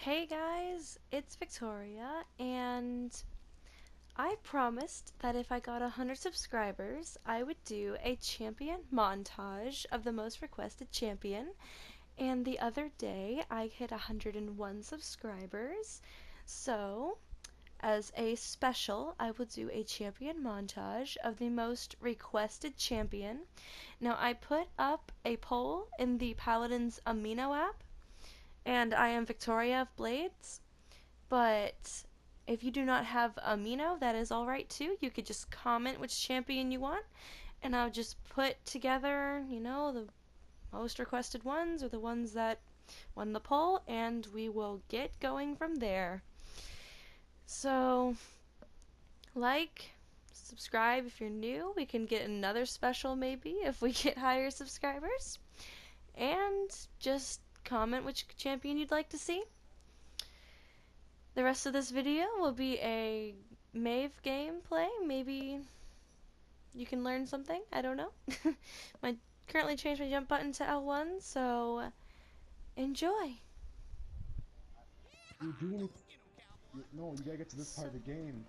Hey guys, it's Victoria, and I promised that if I got 100 subscribers, I would do a champion montage of the most requested champion. And the other day, I hit 101 subscribers. So, as a special, I will do a champion montage of the most requested champion. Now, I put up a poll in the Paladins Amino app, and I am Victoria of Blades. But if you do not have amino, that is alright too. You could just comment which champion you want, and I'll just put together, the most requested ones or the ones that won the poll, and we will get going from there. So, subscribe if you're new. We can get another special maybe if we get higher subscribers. And just comment which champion you'd like to see. The rest of this video will be a Maeve gameplay. Maybe you can learn something. I don't know. I currently changed my jump button to L1, so enjoy. You're doing it. No, you gotta get to this part of the game.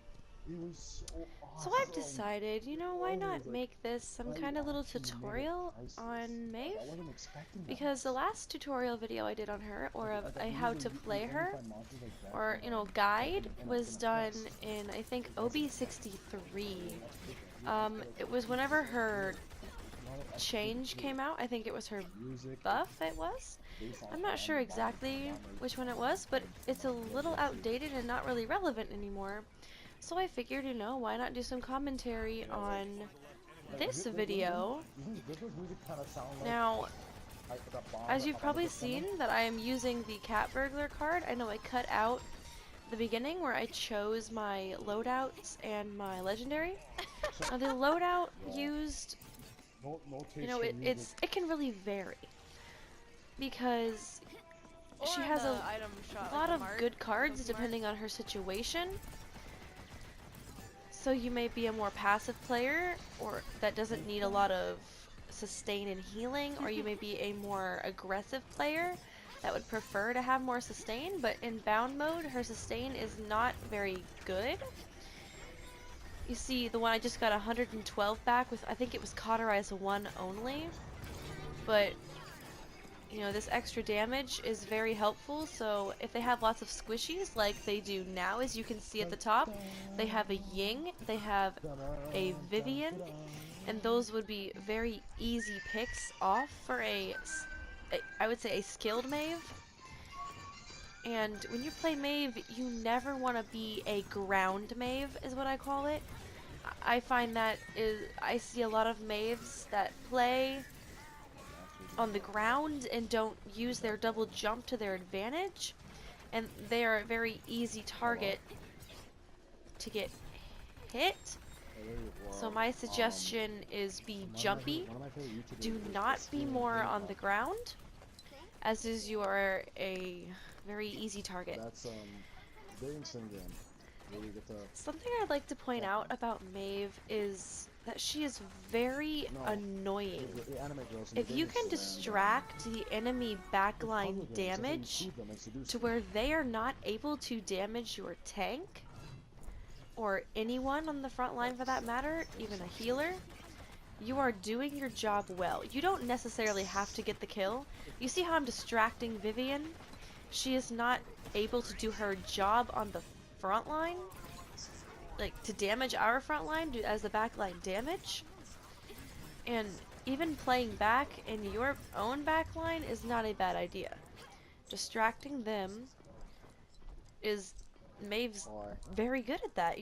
It was so So awesome. I've decided, why not make this some kind of little Actually made it tutorial priceless. on Like, Maeve? I wasn't expecting that. Because the last tutorial video I did on her, or of Like, how to play her, or guide, was done in I think ob65. It was whenever her change came out. I think it was her buff. It was. I'm not sure exactly which one it was, but it's a little outdated and not really relevant anymore. So I figured, why not do some commentary on this video. Now, as you've probably seen, that I am using the cat burglar card. I know I cut out the beginning where I chose my loadouts and my legendary. Now the loadout used, it can really vary because she has a lot of good cards depending on her situation. So you may be a more passive player, or that doesn't need a lot of sustain and healing, or you may be a more aggressive player that would prefer to have more sustain, but in bound mode, her sustain is not very good. You see, the one I just got 112 back with, I think it was Cauterize 1 only, but this extra damage is very helpful. So if they have lots of squishies like they do now, as you can see at the top, they have a Ying, they have a Vivian, and those would be very easy picks off for I would say a skilled Maeve. And when you play Maeve, you never want to be a ground Maeve, is what I call it. I find I see a lot of Maeves that play on the ground and don't use their double jump to their advantage, and they are a very easy target to get hit. So my suggestion is be jumpy. Do not be more on the ground, as is you are a very easy target. Something I'd like to point out about Maeve is that she is very annoying. If you can distract the enemy backline damage to where they are not able to damage your tank, or anyone on the front line for that matter, even a healer, you are doing your job well. You don't necessarily have to get the kill. You see how I'm distracting Vivian? She is not able to do her job on the front line, like to damage our front line as the backline damage. And even playing back in your own backline is not a bad idea. Distracting them is Maeve's very good at that.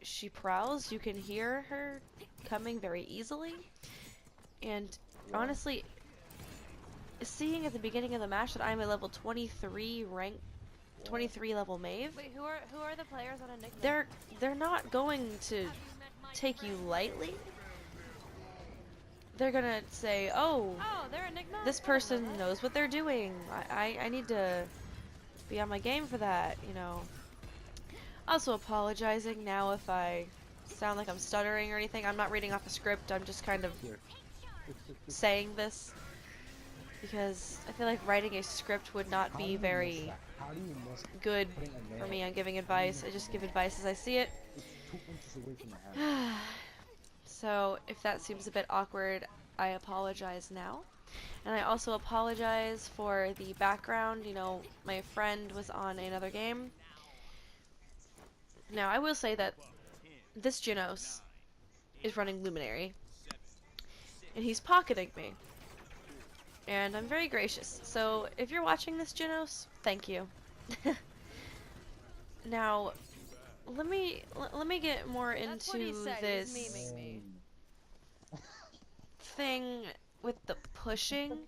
She prowls, you can hear her coming very easily. And honestly, seeing at the beginning of the match that I'm a level 23 rank 23 level Maeve. Wait, who are the players on a nickname? They're not going to take you lightly. They're gonna say, oh, they're a nickname? this person knows what they're doing. I need to be on my game for that, Also apologizing now if I sound like I'm stuttering or anything. I'm not reading off a script, I'm just kind of saying this. because I feel like writing a script would not How do be you miss very that? How do you miss good putting a for nail? me on giving How do you advice. I miss just a give nail? advice as I see it. It's 2 inches away from the hand. So if that seems a bit awkward, I apologize now. And I also apologize for the background. You know, my friend was on another game. Now, I will say that this Genos is running Luminary, and he's pocketing me. And I'm very gracious. So if you're watching this, Genos, thank you. Now, let me get more That's what he into said. this He's memeing me. thing with the pushing.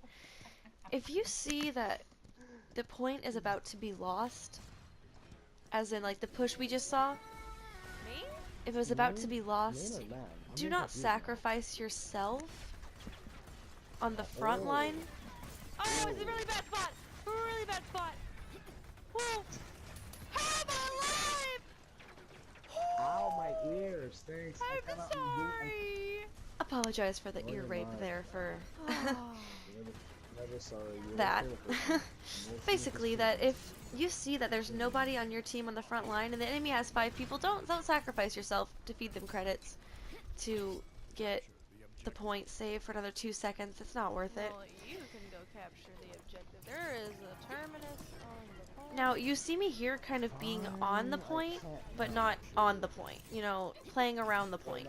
If you see that the point is about to be lost, as in like the push we just saw, Me? if it was about to be lost, Main or man? I'm do being not confused now. sacrifice yourself on the front line. Oh, it's a really bad spot. Really bad spot. Whoa. Help, I'm alive! Ow, my ears. Thanks. I I'm cannot sorry. Apologize for the No, ear you're rape not. there for Never sorry. You're that. okay with it. Most Basically, people that if you see that there's nobody on your team on the front line and the enemy has 5 people, don't sacrifice yourself to feed them credits to get the point saved for another 2 seconds. It's not worth it. Well, you can go capture the objective. There is a terminus on the point. Now, you see me here kind of being on the point, but not on the point. You know, playing around the point.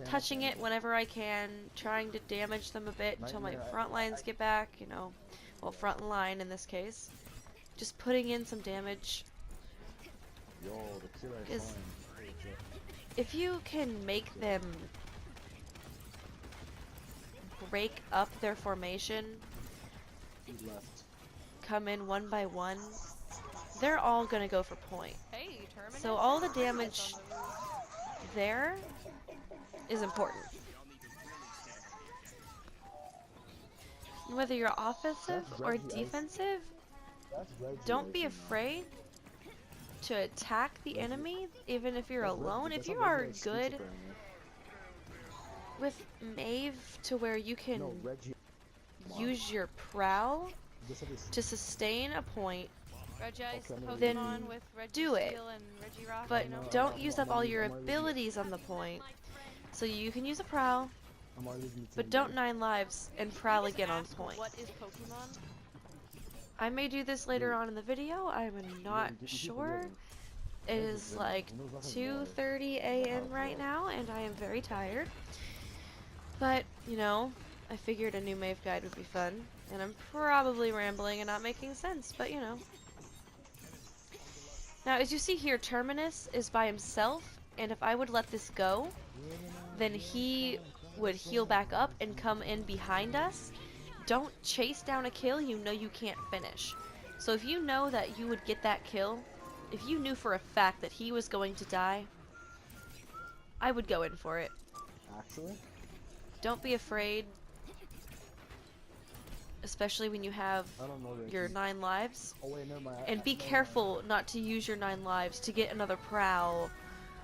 Touching it whenever I can, trying to damage them a bit until my front lines get back, you know. Well, front line in this case. Just putting in some damage. Yo, the killer is Is- fine. If you can make them break up their formation, He left. come in one by one, they're all gonna go for point. Hey, terminus. So all the Terminus damage on the roof. there is important. Whether you're offensive or defensive, That's Reggie don't be right now. afraid to attack the enemy, even if you're That's Reggie. alone. If That's you how Reggie are has good schizophrenia. with Maeve to where you can No, Reggie. use your prowl This is to sustain a point, Reggie Ice, the Okay, Pokemon then with Reggie do it. Steel and Reggie Rock. but you know? don't I'm use not- up all I'm your not using it. abilities on the point. So you can use a prowl, I'm already using the but team don't bag. 9 lives and prowl again on point. What is Pokemon? I may do this later on in the video, I'm not You keep sure. forgetting. It is like 2:30 a.m. right now, and I am very tired. But, you know, I figured a new Maeve guide would be fun, and I'm probably rambling and not making sense, but you know. Now, as you see here, Terminus is by himself, and if I would let this go, then he would heal back up and come in behind us. Don't chase down a kill you know you can't finish. So if you know that you would get that kill, if you knew for a fact that he was going to die, I would go in for it. Actually? Don't be afraid, especially when you have I don't know Reggie. your 9 lives. Oh wait, never mind. And be careful not to use your 9 lives to get another prowl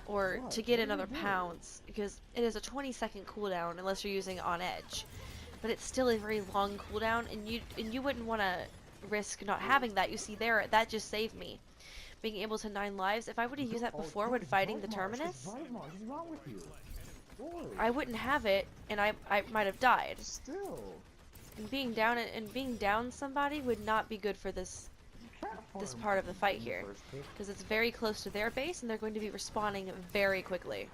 or What? to get What are you another doing? pounce, because it is a 20-second cooldown unless you're using on edge. But it's still a very long cooldown, and you wouldn't want to risk not having that. You see there, that just saved me. Being able to 9 lives. If I would have used that before when fighting the Terminus, What's wrong with you? Boy, I wouldn't have it, and I might have died. still. And being down somebody would not be good for this this part of the fight here, because it's very close to their base, and they're going to be respawning very quickly.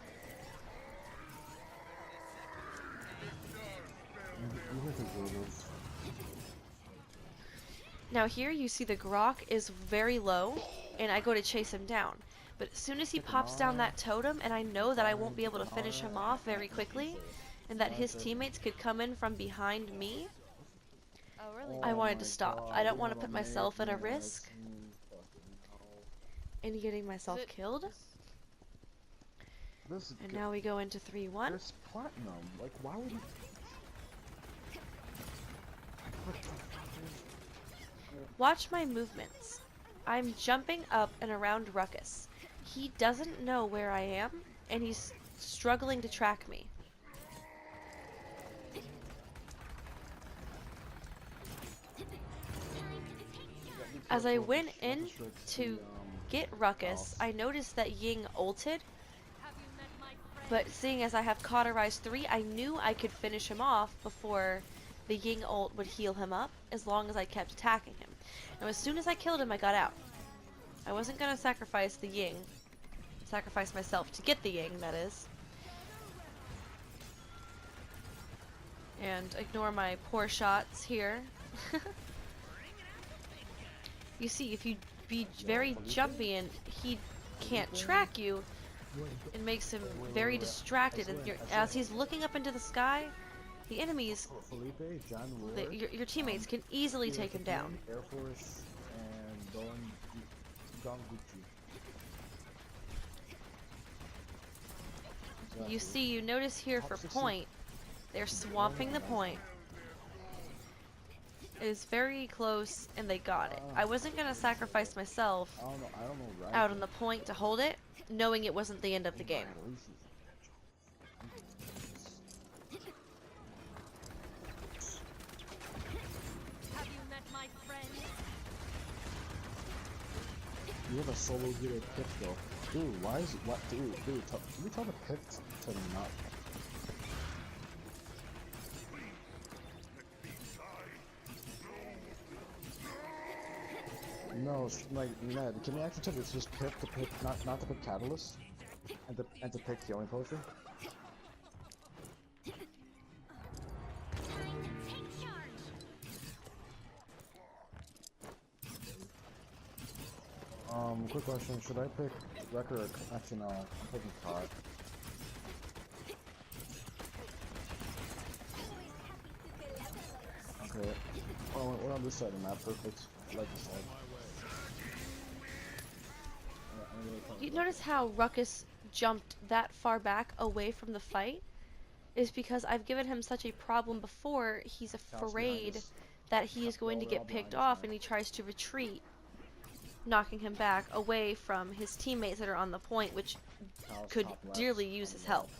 Now here you see the Grok is very low, and I go to chase him down. But as soon as he pops down that totem, and I know that I won't be able to finish him off very quickly, and that his teammates could come in from behind me, Oh, really? I wanted to stop. I don't want to put myself at a risk in getting myself it- killed. This And now we go into 3-1. There's platinum. Like, why would you? Watch my movements. I'm jumping up and around Ruckus. He doesn't know where I am, and he's struggling to track me. As I went You have in switch to the, get Ruckus, mouse. I noticed that Ying ulted, Have you met my friend? but seeing as I have Cauterize 3, I knew I could finish him off before the Ying ult would heal him up, as long as I kept attacking him. Now as soon as I killed him, I got out. I wasn't gonna sacrifice the Ying. Sacrifice myself to get the Ying, that is. And ignore my poor shots here. You see, if you be very jumpy and he can't track you, it makes him very distracted. And as he's looking up into the sky, the enemies, Felipe, John Ward, your teammates can easily take him down. Air Force, and Donguchi. You see, you notice here for point, they're swamping the point. It is very close, and they got it. I wasn't gonna sacrifice myself I don't know, right? out on the point to hold it, knowing it wasn't the end of the game. Have you met my friend? You have a solo hero pick though. Dude, why is it, what, dude, can we tell the pick to not? No, like, Ned, can you actually tell it's just pick to pick, not to pick Catalyst? And to pick Healing Potion? Quick question, should I pick Wrecker or... Actually, no, I'm picking Cod. Okay. Oh, we're on this side of the map, perfect. I like this side. You notice how Ruckus jumped that far back away from the fight? Is because I've given him such a problem before, he's afraid that he is going to get picked off and he tries to retreat, knocking him back away from his teammates that are on the point, which could dearly use his help.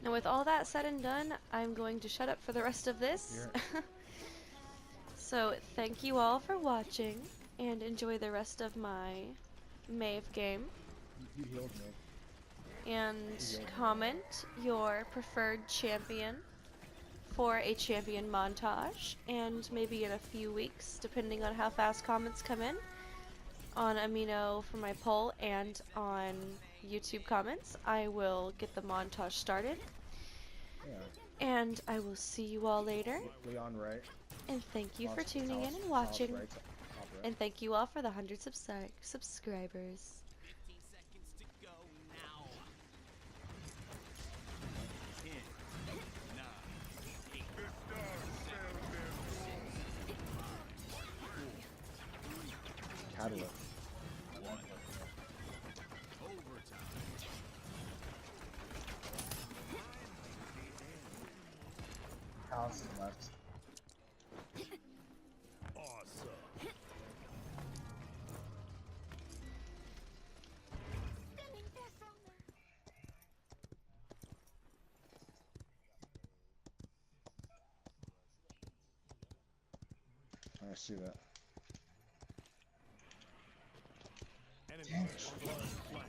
Now with all that said and done, I'm going to shut up for the rest of this. So thank you all for watching, and enjoy the rest of my Maeve game. You healed me. And comment your preferred champion for a champion montage, and maybe in a few weeks, depending on how fast comments come in, on Amino for my poll and on YouTube comments, I will get the montage started. Yeah. And I will see you all later. Leon right. And thank you for tuning in and watching. And thank you all for the hundreds of subscribers. 15 seconds to go now. 10, 9, 8, Catalyst. 1. Overtime. House is left. Awesome. I see that. Enemy flank.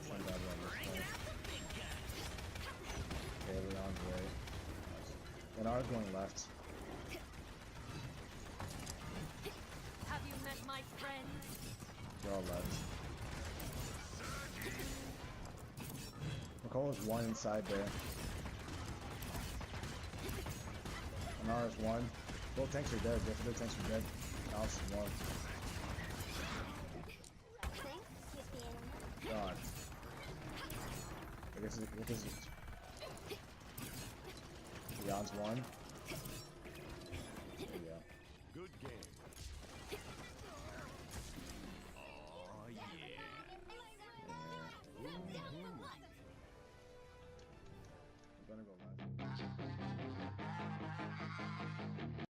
One bad one this way. Okay, Leon's right. And ours going left. Have you met my friend? They're all left. Nicole is one inside there. And ours one. Both tanks are dead. Both tanks are dead. Alice is one. God. I guess it's Leon's one. There we go. Good game. Oh yeah. Yeah. I'm gonna go left.